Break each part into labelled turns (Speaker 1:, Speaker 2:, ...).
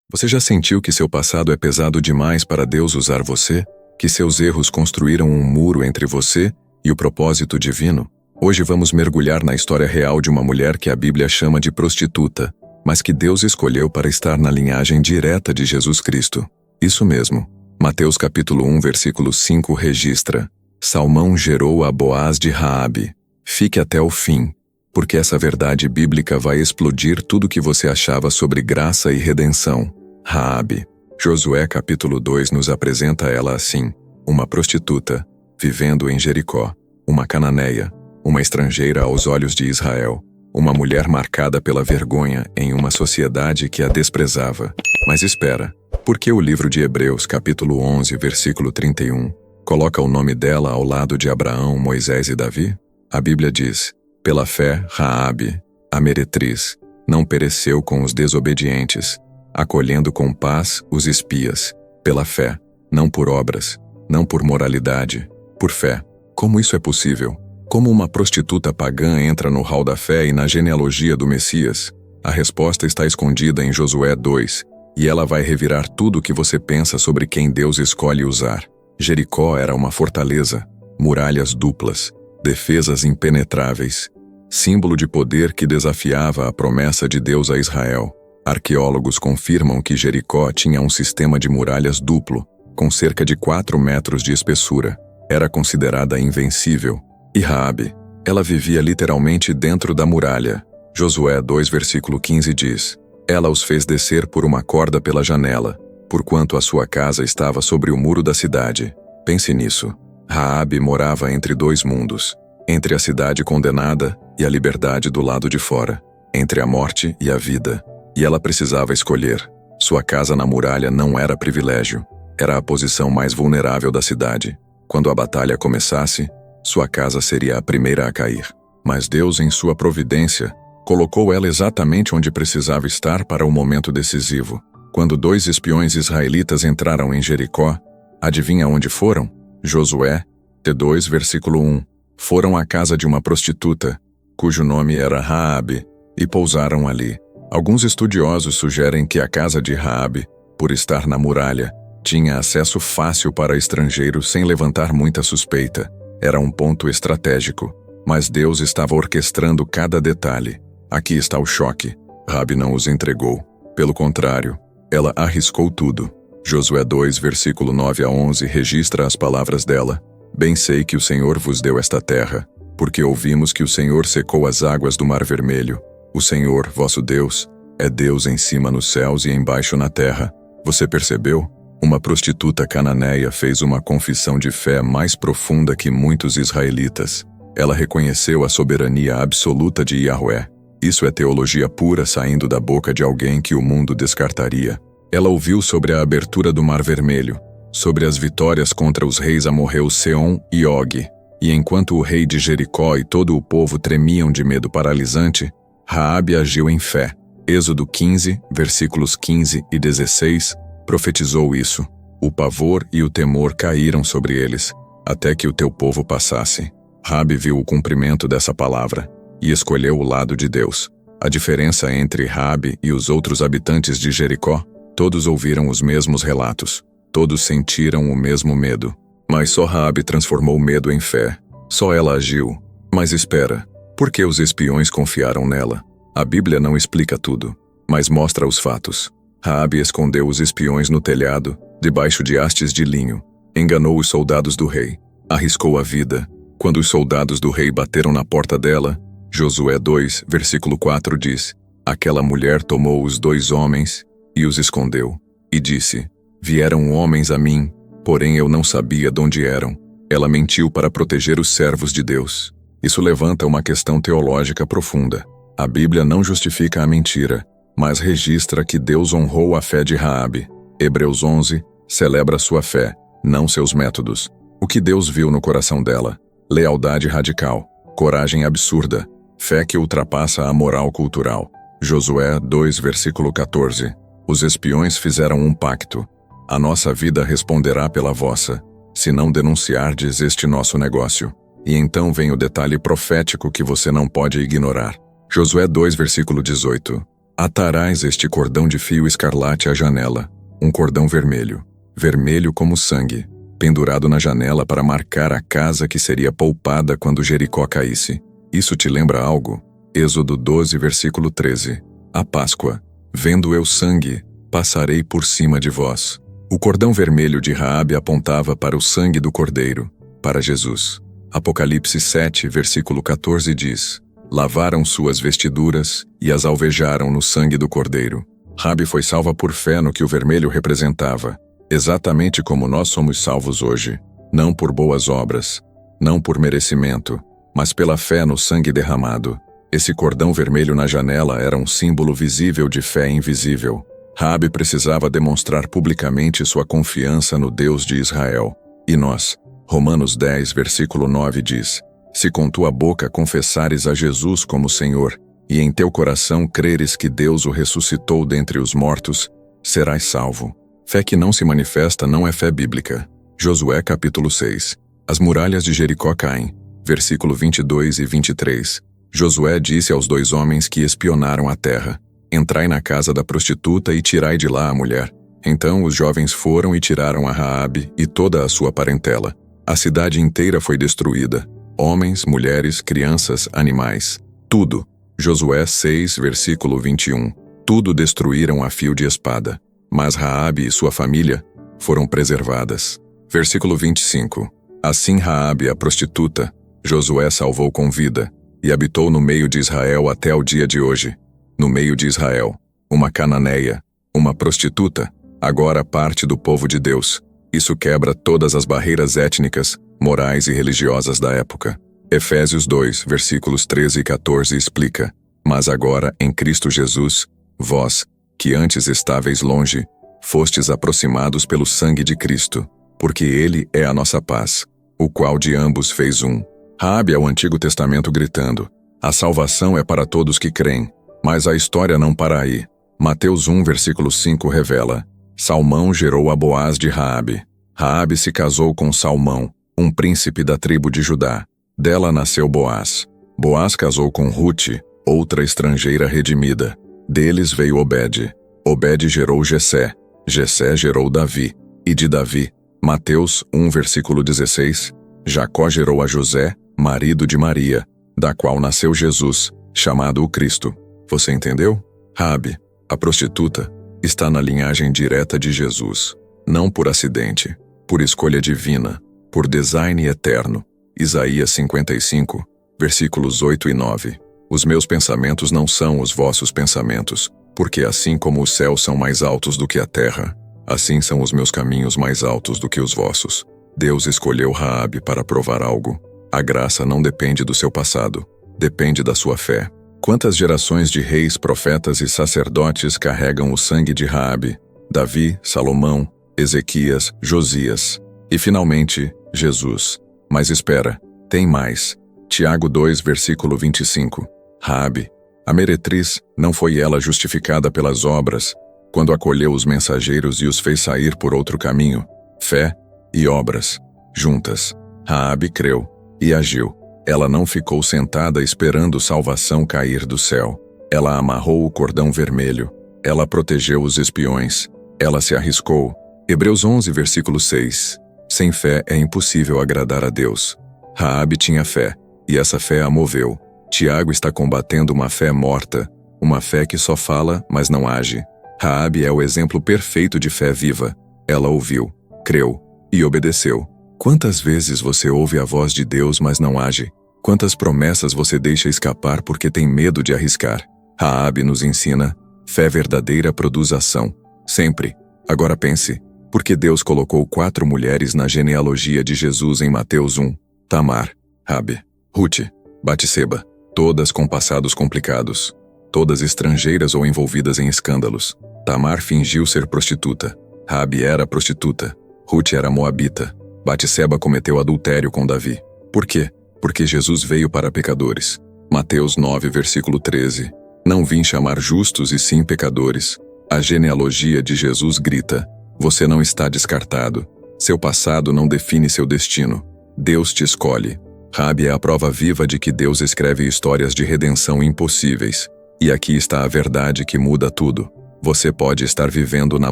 Speaker 1: Você já sentiu que seu passado é pesado demais para Deus usar você? Que seus erros construíram um muro entre você e o propósito divino? Hoje vamos mergulhar na história real de uma mulher que a Bíblia chama de prostituta, mas que Deus escolheu para estar na linhagem direta de Jesus Cristo. Isso mesmo. Mateus capítulo 1, versículo 5 registra: Salmão gerou a Boaz de Raabe. Fique até o fim, porque essa verdade bíblica vai explodir tudo que você achava sobre graça e redenção. Raabe. Josué capítulo 2 nos apresenta ela assim: uma prostituta, vivendo em Jericó, uma cananeia, uma estrangeira aos olhos de Israel, uma mulher marcada pela vergonha em uma sociedade que a desprezava. Mas espera, por que o livro de Hebreus capítulo 11, versículo 31, coloca o nome dela ao lado de Abraão, Moisés e Davi? A Bíblia diz: pela fé, Raabe, a meretriz, não pereceu com os desobedientes, acolhendo com paz os espias. Pela fé, não por obras, não por moralidade, por fé. Como isso é possível? Como uma prostituta pagã entra no hall da fé e na genealogia do Messias? A resposta está escondida em Josué 2, e ela vai revirar tudo o que você pensa sobre quem Deus escolhe usar. Jericó era uma fortaleza, muralhas duplas, defesas impenetráveis, símbolo de poder que desafiava a promessa de Deus a Israel. Arqueólogos confirmam que Jericó tinha um sistema de muralhas duplo, com cerca de 4 metros de espessura. Era considerada invencível. E Raabe, ela vivia literalmente dentro da muralha. Josué 2 versículo 15 diz: ela os fez descer por uma corda pela janela, porquanto a sua casa estava sobre o muro da cidade. Pense nisso. Raabe morava entre dois mundos, entre a cidade condenada e a liberdade do lado de fora, entre a morte e a vida. E ela precisava escolher. Sua casa na muralha não era privilégio, era a posição mais vulnerável da cidade. Quando a batalha começasse, sua casa seria a primeira a cair. Mas Deus, em sua providência, colocou ela exatamente onde precisava estar para o momento decisivo. Quando 2 espiões israelitas entraram em Jericó, adivinha onde foram? Josué, T2, versículo 1. Foram à casa de uma prostituta, cujo nome era Raabe, e pousaram ali. Alguns estudiosos sugerem que a casa de Raabe, por estar na muralha, tinha acesso fácil para estrangeiros sem levantar muita suspeita. Era um ponto estratégico, mas Deus estava orquestrando cada detalhe. Aqui está o choque. Raabe não os entregou. Pelo contrário, ela arriscou tudo. Josué 2, versículo 9 a 11 registra as palavras dela: bem sei que o Senhor vos deu esta terra, porque ouvimos que o Senhor secou as águas do Mar Vermelho. O Senhor, vosso Deus, é Deus em cima nos céus e embaixo na terra. Você percebeu? Uma prostituta cananeia fez uma confissão de fé mais profunda que muitos israelitas. Ela reconheceu a soberania absoluta de Yahvé. Isso é teologia pura saindo da boca de alguém que o mundo descartaria. Ela ouviu sobre a abertura do Mar Vermelho, sobre as vitórias contra os reis amorreus Seom e Og. E enquanto o rei de Jericó e todo o povo tremiam de medo paralisante, Raabe agiu em fé. Êxodo 15, versículos 15 e 16, profetizou isso: o pavor e o temor caíram sobre eles, até que o teu povo passasse. Raabe viu o cumprimento dessa palavra e escolheu o lado de Deus. A diferença entre Raabe e os outros habitantes de Jericó: todos ouviram os mesmos relatos, todos sentiram o mesmo medo. Mas só Raabe transformou o medo em fé. Só ela agiu. Mas espera, por que os espiões confiaram nela? A Bíblia não explica tudo, mas mostra os fatos. Raabe escondeu os espiões no telhado, debaixo de hastes de linho. Enganou os soldados do rei. Arriscou a vida. Quando os soldados do rei bateram na porta dela, Josué 2, versículo 4 diz: aquela mulher tomou os 2 homens e os escondeu. E disse: vieram homens a mim, porém eu não sabia de onde eram. Ela mentiu para proteger os servos de Deus. Isso levanta uma questão teológica profunda. A Bíblia não justifica a mentira, mas registra que Deus honrou a fé de Raabe. Hebreus 11 celebra sua fé, não seus métodos. O que Deus viu no coração dela? Lealdade radical, coragem absurda, fé que ultrapassa a moral cultural. Josué 2, versículo 14. Os espiões fizeram um pacto: a nossa vida responderá pela vossa, se não denunciardes este nosso negócio. E então vem o detalhe profético que você não pode ignorar. Josué 2, versículo 18. Atarás este cordão de fio escarlate à janela, um cordão vermelho, vermelho como sangue, pendurado na janela para marcar a casa que seria poupada quando Jericó caísse. Isso te lembra algo? Êxodo 12, versículo 13. A Páscoa. Vendo eu sangue, passarei por cima de vós. O cordão vermelho de Raabe apontava para o sangue do Cordeiro, para Jesus. Apocalipse 7, versículo 14 diz: lavaram suas vestiduras e as alvejaram no sangue do Cordeiro. Raabe foi salva por fé no que o vermelho representava, exatamente como nós somos salvos hoje, não por boas obras, não por merecimento, mas pela fé no sangue derramado. Esse cordão vermelho na janela era um símbolo visível de fé invisível. Raabe precisava demonstrar publicamente sua confiança no Deus de Israel. E nós? Romanos 10, versículo 9 diz: se com tua boca confessares a Jesus como Senhor, e em teu coração creres que Deus o ressuscitou dentre os mortos, serás salvo. Fé que não se manifesta não é fé bíblica. Josué capítulo 6. As muralhas de Jericó caem. Versículo 22 e 23. Josué disse aos 2 homens que espionaram a terra: entrai na casa da prostituta e tirai de lá a mulher. Então os jovens foram e tiraram a Raabe e toda a sua parentela. A cidade inteira foi destruída. Homens, mulheres, crianças, animais. Tudo. Josué 6, versículo 21. Tudo destruíram a fio de espada. Mas Raabe e sua família foram preservadas. Versículo 25. Assim Raabe, a prostituta, Josué salvou com vida, e habitou no meio de Israel até o dia de hoje. No meio de Israel, uma cananeia, uma prostituta, agora parte do povo de Deus. Isso quebra todas as barreiras étnicas, morais e religiosas da época. Efésios 2, versículos 13 e 14 explica: mas agora, em Cristo Jesus, vós, que antes estáveis longe, fostes aproximados pelo sangue de Cristo, porque Ele é a nossa paz, o qual de ambos fez um. Raabe é o Antigo Testamento gritando: a salvação é para todos que creem. Mas a história não para aí. Mateus 1, versículo 5 revela: Salmão gerou a Boaz de Raabe. Raabe se casou com Salmão, um príncipe da tribo de Judá. Dela nasceu Boaz. Boaz casou com Rute, outra estrangeira redimida. Deles veio Obed. Obed gerou Jessé. Jessé gerou Davi. E de Davi, Mateus 1, versículo 16, Jacó gerou a José, marido de Maria, da qual nasceu Jesus, chamado o Cristo. Você entendeu? Raabe, a prostituta, está na linhagem direta de Jesus. Não por acidente, por escolha divina, por design eterno. Isaías 55, versículos 8 e 9. Os meus pensamentos não são os vossos pensamentos, porque assim como os céus são mais altos do que a terra, assim são os meus caminhos mais altos do que os vossos. Deus escolheu Raabe para provar algo. A graça não depende do seu passado, depende da sua fé. Quantas gerações de reis, profetas e sacerdotes carregam o sangue de Raabe? Davi, Salomão, Ezequias, Josias. E finalmente, Jesus. Mas espera, tem mais. Tiago 2, versículo 25. Raabe, a meretriz, não foi ela justificada pelas obras, quando acolheu os mensageiros e os fez sair por outro caminho? Fé e obras, juntas. Raabe creu e agiu. Ela não ficou sentada esperando salvação cair do céu. Ela amarrou o cordão vermelho. Ela protegeu os espiões. Ela se arriscou. Hebreus 11, versículo 6. Sem fé é impossível agradar a Deus. Raabe tinha fé, e essa fé a moveu. Tiago está combatendo uma fé morta, uma fé que só fala, mas não age. Raabe é o exemplo perfeito de fé viva. Ela ouviu, creu e obedeceu. Quantas vezes você ouve a voz de Deus, mas não age? Quantas promessas você deixa escapar porque tem medo de arriscar? Raabe nos ensina: fé verdadeira produz ação. Sempre. Agora pense, por que Deus colocou 4 mulheres na genealogia de Jesus em Mateus 1? Tamar, Raabe, Rute, Batseba, todas com passados complicados, todas estrangeiras ou envolvidas em escândalos. Tamar fingiu ser prostituta. Raabe era prostituta. Rute era moabita. Batseba cometeu adultério com Davi. Por quê? Porque Jesus veio para pecadores. Mateus 9, versículo 13. Não vim chamar justos e sim pecadores. A genealogia de Jesus grita: você não está descartado. Seu passado não define seu destino. Deus te escolhe. Raabe é a prova viva de que Deus escreve histórias de redenção impossíveis. E aqui está a verdade que muda tudo. Você pode estar vivendo na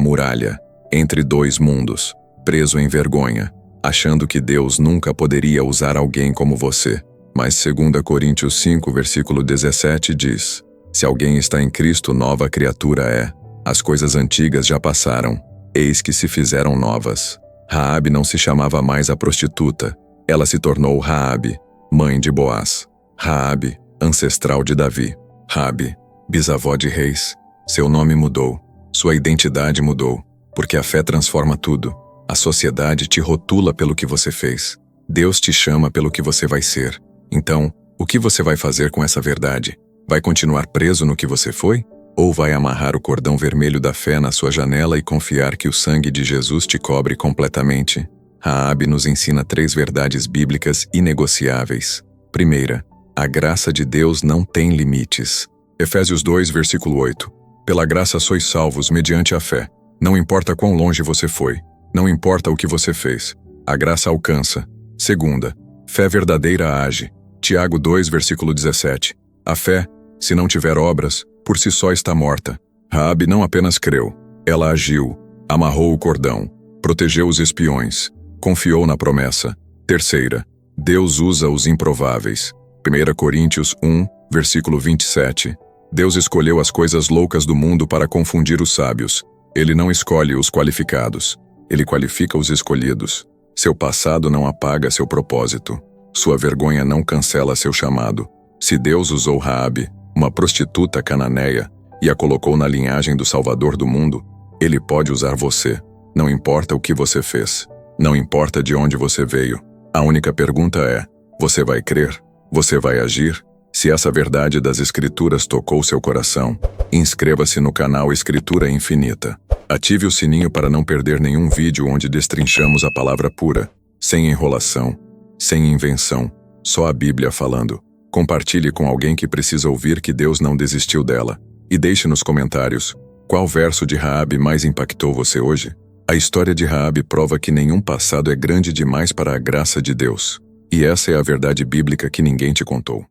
Speaker 1: muralha, entre dois mundos, preso em vergonha, achando que Deus nunca poderia usar alguém como você. Mas 2 Coríntios 5, versículo 17 diz: se alguém está em Cristo, nova criatura é. As coisas antigas já passaram, eis que se fizeram novas. Raabe não se chamava mais a prostituta, ela se tornou Raabe, mãe de Boaz. Raabe, ancestral de Davi. Raabe, bisavó de reis. Seu nome mudou, sua identidade mudou, porque a fé transforma tudo. A sociedade te rotula pelo que você fez. Deus te chama pelo que você vai ser. Então, o que você vai fazer com essa verdade? Vai continuar preso no que você foi? Ou vai amarrar o cordão vermelho da fé na sua janela e confiar que o sangue de Jesus te cobre completamente? Raabe nos ensina 3 verdades bíblicas inegociáveis. Primeira, a graça de Deus não tem limites. Efésios 2, versículo 8. Pela graça sois salvos mediante a fé. Não importa quão longe você foi. Não importa o que você fez. A graça alcança. Segunda, fé verdadeira age. Tiago 2, versículo 17. A fé, se não tiver obras, por si só está morta. Raabe não apenas creu, ela agiu, amarrou o cordão, protegeu os espiões, confiou na promessa. Terceira, Deus usa os improváveis. 1 Coríntios 1, versículo 27. Deus escolheu as coisas loucas do mundo para confundir os sábios. Ele não escolhe os qualificados, ele qualifica os escolhidos. Seu passado não apaga seu propósito. Sua vergonha não cancela seu chamado. Se Deus usou Raabe, uma prostituta cananeia, e a colocou na linhagem do Salvador do mundo, Ele pode usar você. Não importa o que você fez. Não importa de onde você veio. A única pergunta é: você vai crer? Você vai agir? Se essa verdade das Escrituras tocou seu coração, inscreva-se no canal Escritura Infinita. Ative o sininho para não perder nenhum vídeo onde destrinchamos a palavra pura, sem enrolação, sem invenção, só a Bíblia falando. Compartilhe com alguém que precisa ouvir que Deus não desistiu dela. E deixe nos comentários, qual verso de Raabe mais impactou você hoje? A história de Raabe prova que nenhum passado é grande demais para a graça de Deus. E essa é a verdade bíblica que ninguém te contou.